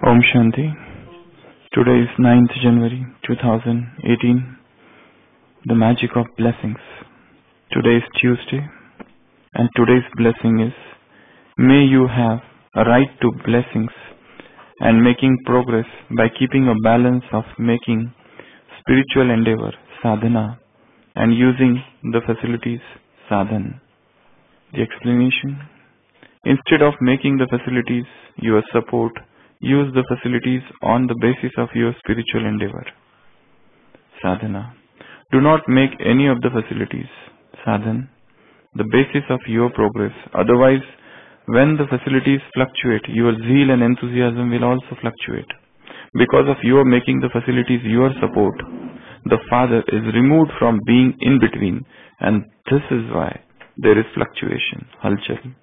Om Shanti. Today is 9th January 2018. The magic of blessings. Today is Tuesday and today's blessing is, may you have a right to blessings and making progress by keeping a balance of making spiritual endeavor sadhana and using the facilities sadhan. The explanation: instead of making the facilities your support, use the facilities on the basis of your spiritual endeavor. Sadhana. Do not make any of the facilities, sadhan, the basis of your progress. Otherwise, when the facilities fluctuate, your zeal and enthusiasm will also fluctuate. Because of your making the facilities your support, the Father is removed from being in between, and this is why there is fluctuation, halchal.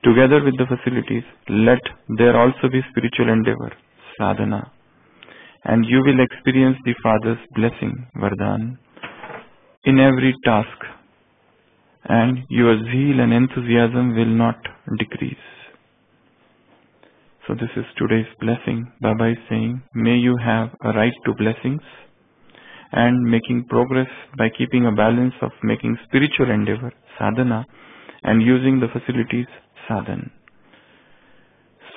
Together with the facilities, let there also be spiritual endeavor, sadhana, and you will experience the Father's blessing, vardhan, in every task, and your zeal and enthusiasm will not decrease. So this is today's blessing. Baba is saying, may you have a right to blessings and making progress by keeping a balance of making spiritual endeavor, sadhana, and using the facilities, sadhan.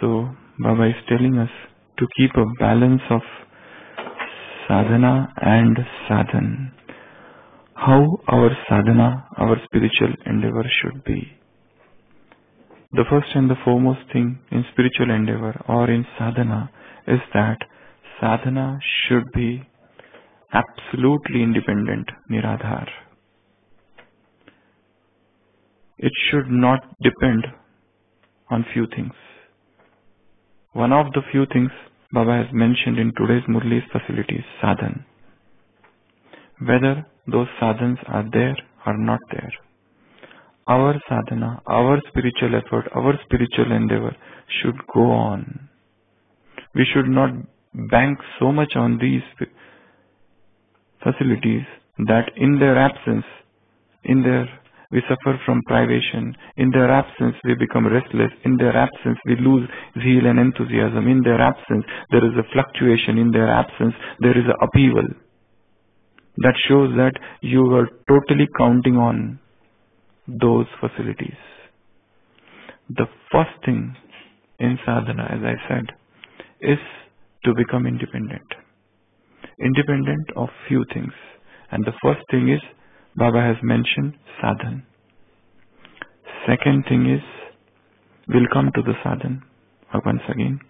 So Baba is telling us to keep a balance of sadhana and sadhan. How our sadhana, our spiritual endeavor should be. The first and the foremost thing in spiritual endeavor or in sadhana is that sadhana should be absolutely independent, niradhar. It should not depend on few things. One of the few things Baba has mentioned in today's Murli's facilities, sadhan. Whether those sadhans are there or not there, our sadhana, our spiritual effort, our spiritual endeavor should go on. We should not bank so much on these facilities that in their absence, we suffer from privation. In their absence, we become restless. In their absence, we lose zeal and enthusiasm. In their absence, there is a fluctuation. In their absence, there is an upheaval. That shows that you are totally counting on those facilities. The first thing in sadhana, as I said, is to become independent. Independent of few things. And the first thing is, Baba has mentioned sadhan. Second thing is, we'll come to the sadhan once again.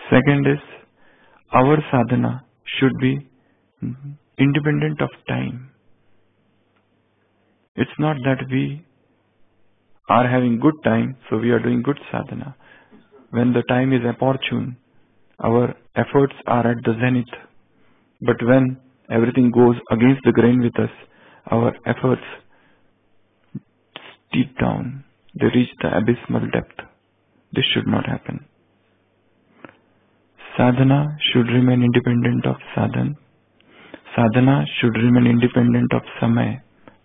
Second is, our sadhana should be independent of time. It's not that we are having good time, so we are doing good sadhana. When the time is opportune, our efforts are at the zenith. But when everything goes against the grain with us, our efforts deep down, they reach the abysmal depth. This should not happen. Sadhana should remain independent of sadhan. Sadhana should remain independent of samay,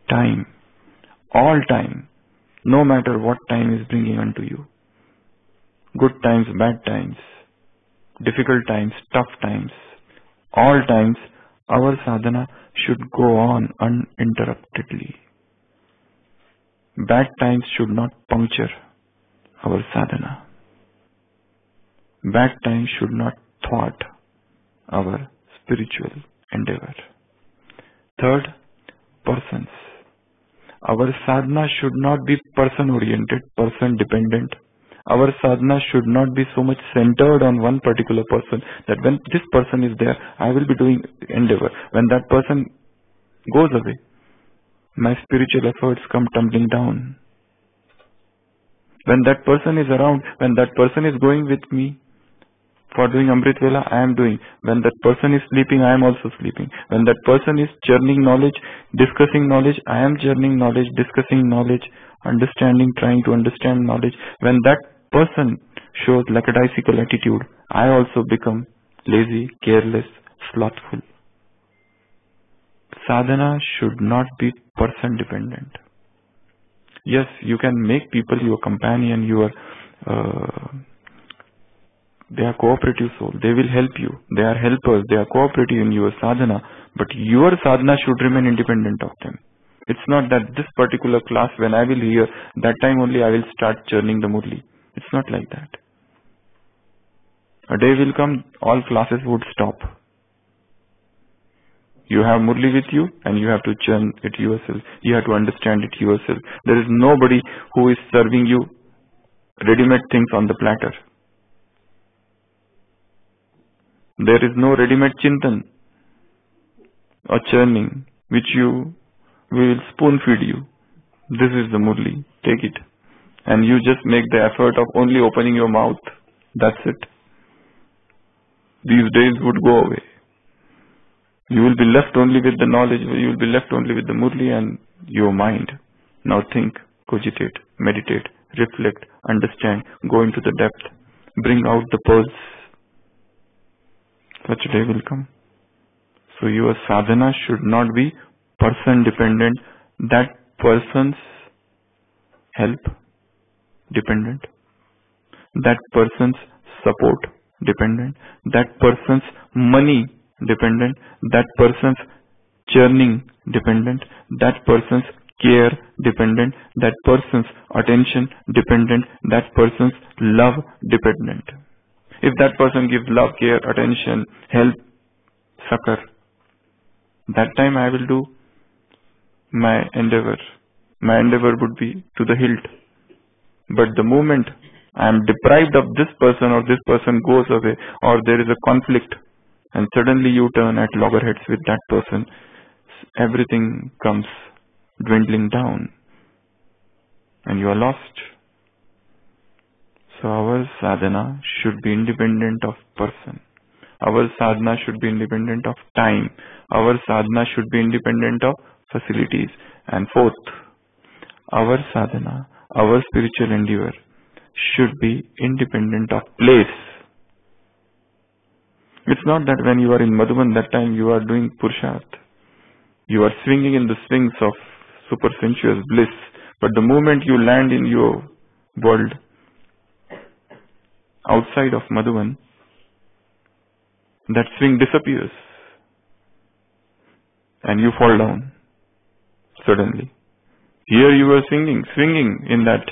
time, all time, no matter what time is bringing unto you. Good times, bad times, difficult times, tough times, all times, our sadhana should go on uninterruptedly. Bad times should not puncture our sadhana. Bad times should not thwart our spiritual endeavor. Third, persons. Our sadhana should not be person-oriented, person-dependent. Our sadhana should not be so much centered on one particular person that when this person is there, I will be doing endeavor. When that person goes away, my spiritual efforts come tumbling down. When that person is around, when that person is going with me for doing Amrit Vela, I am doing. When that person is sleeping, I am also sleeping. When that person is churning knowledge, discussing knowledge, I am churning knowledge, discussing knowledge, understanding, trying to understand knowledge. When that person shows lackadaisical attitude, I also become lazy, careless, slothful. Sadhana should not be person dependent. Yes, you can make people your companion, your They are cooperative soul. They will help you. They are helpers. They are cooperative in your sadhana. But your sadhana should remain independent of them. It's not that this particular class, when I will hear, that time only I will start churning the murli. It's not like that. A day will come, all classes would stop. You have murli with you and you have to churn it yourself. You have to understand it yourself. There is nobody who is serving you ready-made things on the platter. There is no ready-made chintan or churning which we will spoon feed you. This is the murli. Take it. And you just make the effort of only opening your mouth. That's it. These days would go away. You will be left only with the knowledge. You will be left only with the murli and your mind. Now think, cogitate, meditate, reflect, understand, go into the depth, bring out the pearls. Such a day will come. So your sadhana should not be person dependent, that person's help dependent, that person's support dependent, that person's money dependent, that person's churning dependent, that person's care dependent, that person's attention dependent, that person's love dependent. If that person gives love, care, attention, help, succor, that time I will do my endeavor. My endeavor would be to the hilt. But the moment I am deprived of this person or this person goes away or there is a conflict and suddenly you turn at loggerheads with that person, everything comes dwindling down and you are lost. So our sadhana should be independent of person. Our sadhana should be independent of time. Our sadhana should be independent of facilities. And fourth, our sadhana, our spiritual endeavor should be independent of place. It's not that when you are in Madhuban, that time you are doing Purusharth. You are swinging in the swings of super sensuous bliss. But the moment you land in your world outside of Madhuban, that swing disappears and you fall down suddenly. Here you are swinging in that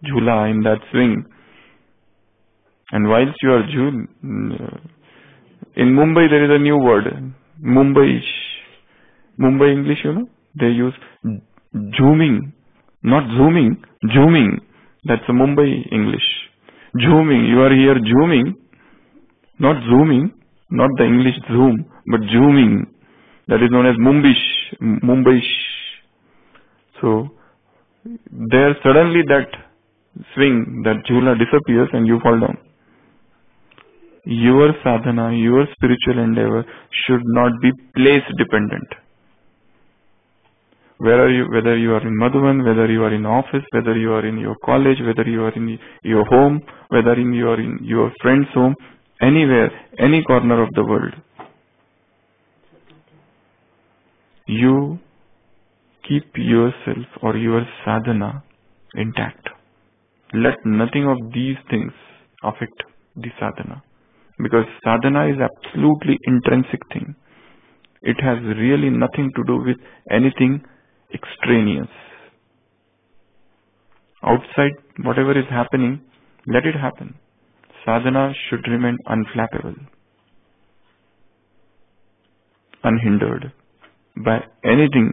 jhula, in that swing. And whilst you are in Mumbai there is a new word, Mumbai English, they use zooming, not zooming, zooming. That's a Mumbai English. Zooming, you are here zooming, not zooming, not the English zoom, but zooming. That is known as Mumbai. So, there suddenly that swing, that jhula disappears and you fall down. Your sadhana, your spiritual endeavor should not be place dependent. Whether you are in Madhuban, whether you are in office, whether you are in your college, whether you are in your home, whether you are in your friend's home, anywhere, any corner of the world, you keep yourself or your sadhana intact. Let nothing of these things affect the sadhana. Because sadhana is absolutely intrinsic thing. It has really nothing to do with anything extraneous. Outside, whatever is happening, let it happen. Sadhana should remain unflappable, unhindered by anything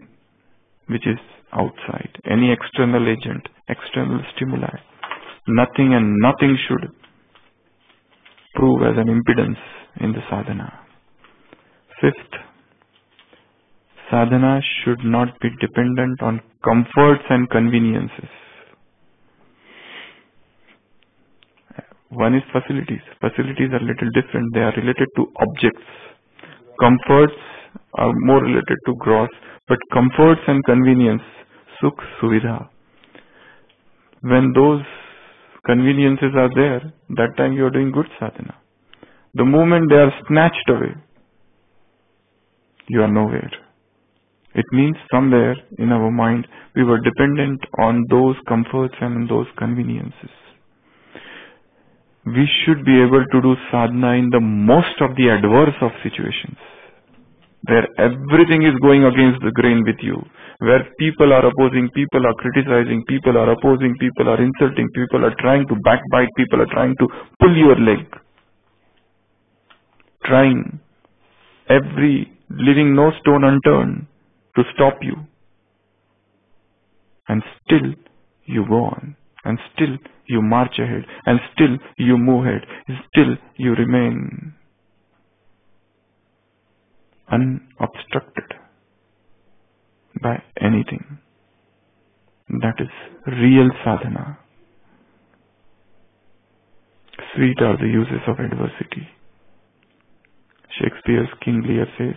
which is outside, any external agent, external stimuli. Nothing and nothing should prove as an impedance in the sadhana. Fifth, sadhana should not be dependent on comforts and conveniences. One is facilities. Facilities are a little different. They are related to objects. Comforts are more related to gross, but comforts and convenience, sukh, suvidha. When those conveniences are there, that time you are doing good sadhana. The moment they are snatched away, you are nowhere. It means somewhere in our mind we were dependent on those comforts and those conveniences. We should be able to do sadhana in the most of the adverse of situations, where everything is going against the grain with you, where people are opposing, people are criticizing, people are opposing, people are insulting, people are trying to backbite, people are trying to pull your leg, trying leaving no stone unturned to stop you. And still you go on, and still you march ahead, and still you move ahead, still you remain unobstructed by anything. That is real sadhana. Sweet are the uses of adversity. Shakespeare's King Lear says,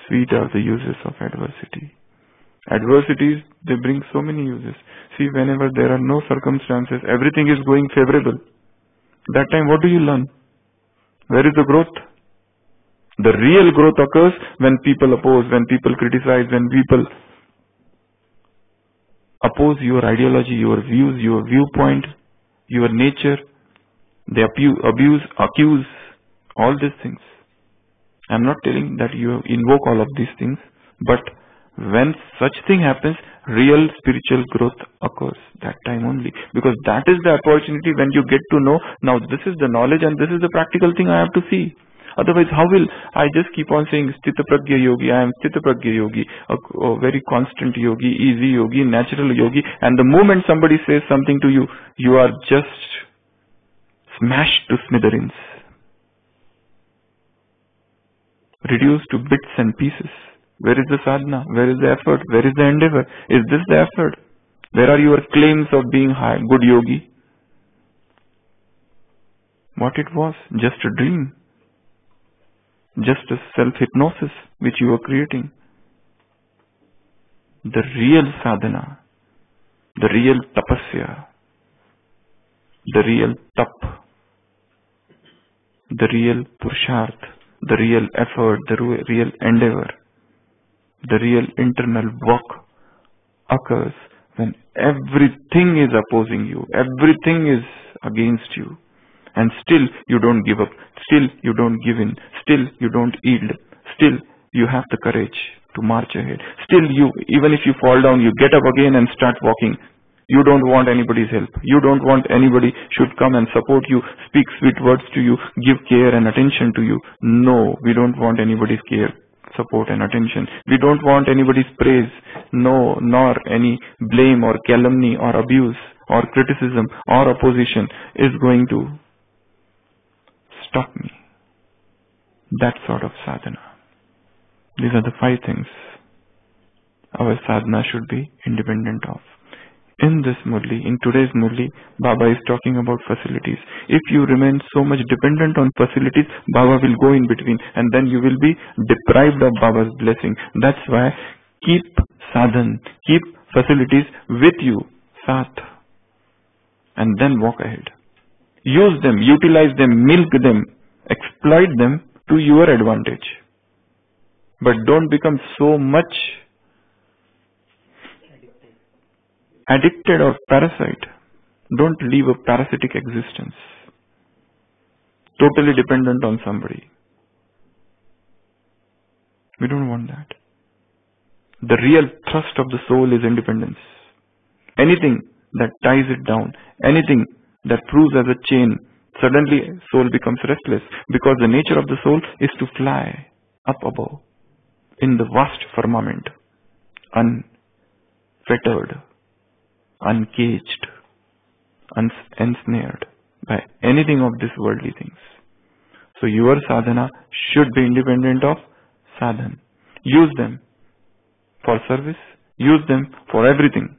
sweet are the uses of adversity. Adversities, they bring so many uses. See, whenever there are no circumstances, everything is going favorable. That time, what do you learn? Where is the growth? The real growth occurs when people oppose, when people criticize, when people oppose your ideology, your views, your viewpoint, your nature. They abuse, accuse, all these things. I'm not telling that you invoke all of these things, but when such thing happens, real spiritual growth occurs that time only. Because that is the opportunity when you get to know, now this is the knowledge and this is the practical thing I have to see. Otherwise, how will I just keep on saying Sthita Pragya Yogi, I am Sthita Pragya Yogi, a very constant yogi, easy yogi, natural yogi, and the moment somebody says something to you, you are just smashed to smithereens, reduced to bits and pieces. Where is the sadhana? Where is the effort? Where is the endeavor? Is this the effort? Where are your claims of being good yogi? What it was? Just a dream. Just a self-hypnosis which you are creating. The real sadhana, the real tapasya, the real tap, the real purusharth, the real effort, the real endeavor, the real internal work occurs when everything is opposing you, everything is against you, and still you don't give up, still you don't give in, still you don't yield, still you have the courage to march ahead. Still you, even if you fall down, you get up again and start walking. You don't want anybody's help. You don't want anybody should come and support you, speak sweet words to you, give care and attention to you. No, we don't want anybody's care, support and attention. We don't want anybody's praise. No, nor any blame or calumny or abuse or criticism or opposition is going to stop me. That sort of sadhana. These are the 5 things our sadhana should be independent of. In this Murli, in today's Murli, Baba is talking about facilities. If you remain so much dependent on facilities, Baba will go in between and then you will be deprived of Baba's blessing. That's why keep sadhan, keep facilities with you, saath, and then walk ahead. Use them, utilize them, milk them, exploit them to your advantage. But don't become so much addicted or parasite. Don't live a parasitic existence, totally dependent on somebody. We don't want that. The real thrust of the soul is independence. Anything that ties it down, anything that proves as a chain, suddenly soul becomes restless, because the nature of the soul is to fly up above in the vast firmament, unfettered, uncaged, ensnared by anything of these worldly things. So your sadhana should be independent of sadhan. Use them for service, use them for everything,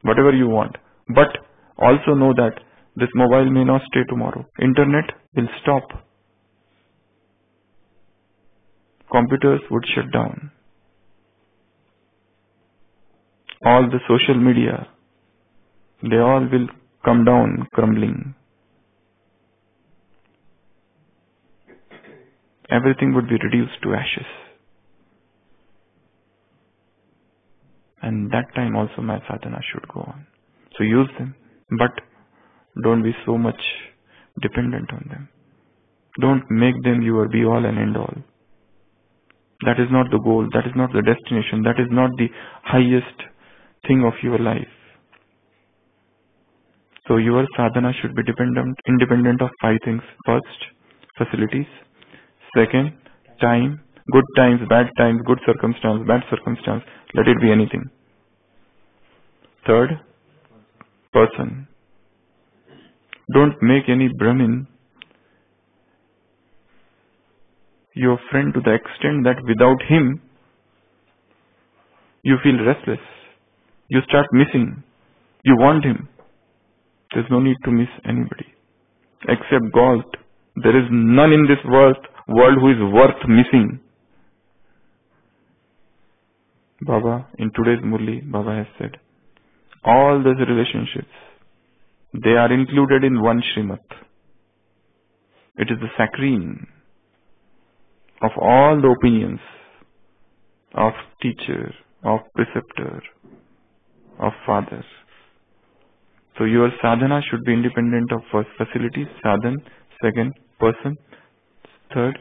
whatever you want. But also know that this mobile may not stay tomorrow. Internet will stop. Computers would shut down. All the social media, they all will come down crumbling. Everything would be reduced to ashes. And that time also my sadhana should go on. So use them, but don't be so much dependent on them. Don't make them your be all and end all. That is not the goal. That is not the destination. That is not the highest thing of your life. So your sadhana should be independent of 5 things. First, facilities. Second, time. Good times, bad times, good circumstance, bad circumstance. Let it be anything. Third, person. Don't make any Brahmin your friend to the extent that without him, you feel restless. You start missing. You want him. There's no need to miss anybody. Except God. There is none in this world who is worth missing. Baba, in today's Murli, Baba has said, all those relationships, they are included in one Srimad. It is the saccharine of all the opinions of teacher, of preceptor, of father. So your sadhana should be independent of first facilities, sadhan, second, person, third,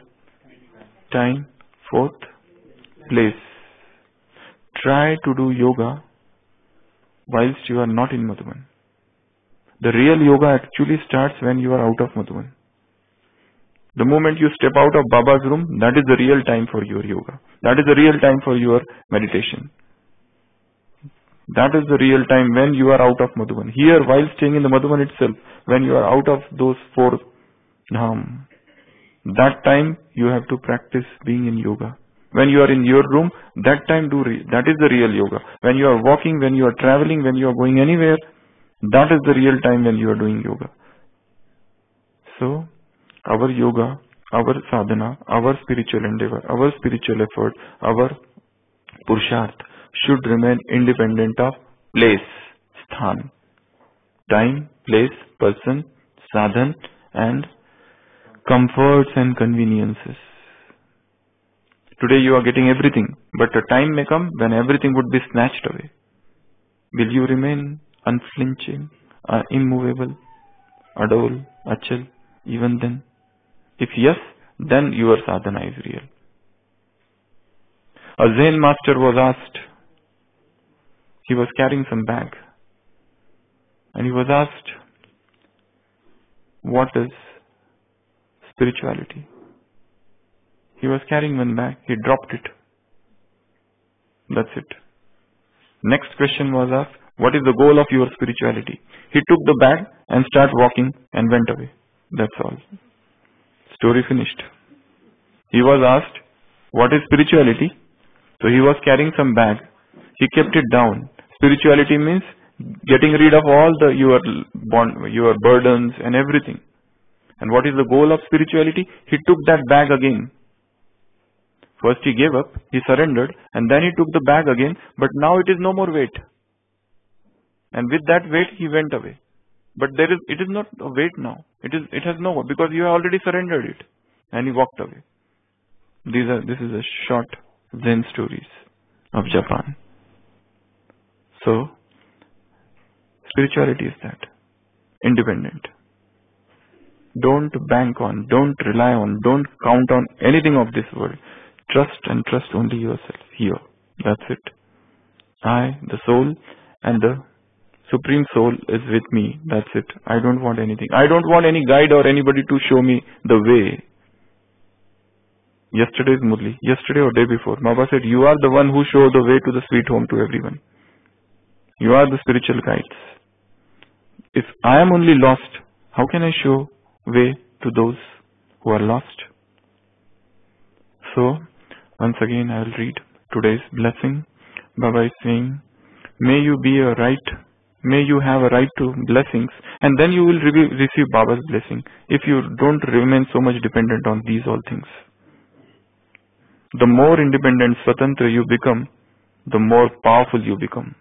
time, fourth, place. Try to do yoga whilst you are not in Madhuban. The real yoga actually starts when you are out of Madhuban. The moment you step out of Baba's room, that is the real time for your yoga. That is the real time for your meditation. That is the real time when you are out of Madhuban. Here, while staying in the Madhuban itself, when you are out of those 4 dham, that time you have to practice being in yoga. When you are in your room, that time that is the real yoga. When you are walking, when you are traveling, when you are going anywhere, that is the real time when you are doing yoga. So, our yoga, our sadhana, our spiritual endeavor, our spiritual effort, our purusharth should remain independent of place, sthan, time, place, person, sadhan, and comforts and conveniences. Today you are getting everything, but a time may come when everything would be snatched away. Will you remain unflinching, immovable, adol, achal, even then? If yes, then your sadhana is real. A Zen master was asked, he was carrying some bag, and he was asked, what is spirituality? He was carrying one bag, he dropped it. That's it. Next question was asked, what is the goal of your spirituality? He took the bag and started walking and went away. That's all. Story finished. He was asked, what is spirituality? So he was carrying some bag. He kept it down. Spirituality means getting rid of all your burdens and everything. And what is the goal of spirituality? He took that bag again. First he gave up, he surrendered, and then he took the bag again, but now it is no more weight. And with that weight he went away. But it is not a weight now. It has no more, because you have already surrendered it. And he walked away. This is a short Zen stories of Japan. So, spirituality is that. Independent. Don't bank on, don't rely on, don't count on anything of this world. Trust and trust only yourself. Here. That's it. I, the soul, and the Supreme Soul is with me. That's it. I don't want anything. I don't want any guide or anybody to show me the way. Yesterday's Murli, yesterday or day before, Baba said, you are the one who show the way to the sweet home to everyone. You are the spiritual guides. If I am only lost, how can I show way to those who are lost? So, once again I will read today's blessing. Baba is saying, may you have a right to blessings, and then you will receive Baba's blessing if you don't remain so much dependent on these all things. The more independent, Swatantra you become, the more powerful you become.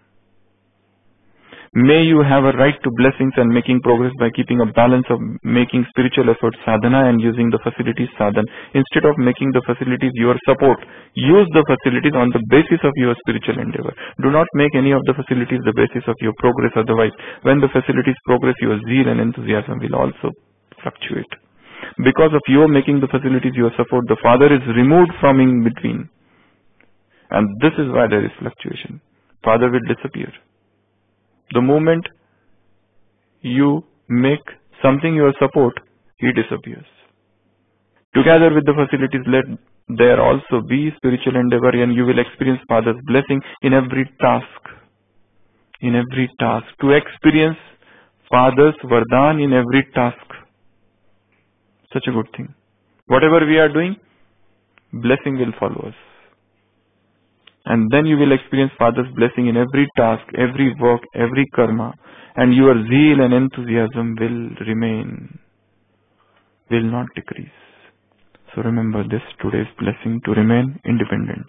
May you have a right to blessings and making progress by keeping a balance of making spiritual efforts sadhana and using the facilities sadhana. Instead of making the facilities your support, use the facilities on the basis of your spiritual endeavor. Do not make any of the facilities the basis of your progress, otherwise when the facilities progress, your zeal and enthusiasm will also fluctuate. Because of your making the facilities your support, the Father is removed from in between. And this is why there is fluctuation. Father will disappear. The moment you make something your support, he disappears. Together with the facilities, let there also be spiritual endeavor, and you will experience Father's blessing in every task. In every task. To experience Father's Vardhan in every task. Such a good thing. Whatever we are doing, blessing will follow us. And then you will experience Father's blessing in every task, every work, every karma. And your zeal and enthusiasm will remain, will not decrease. So remember this today's blessing to remain independent.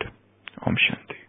Om Shanti.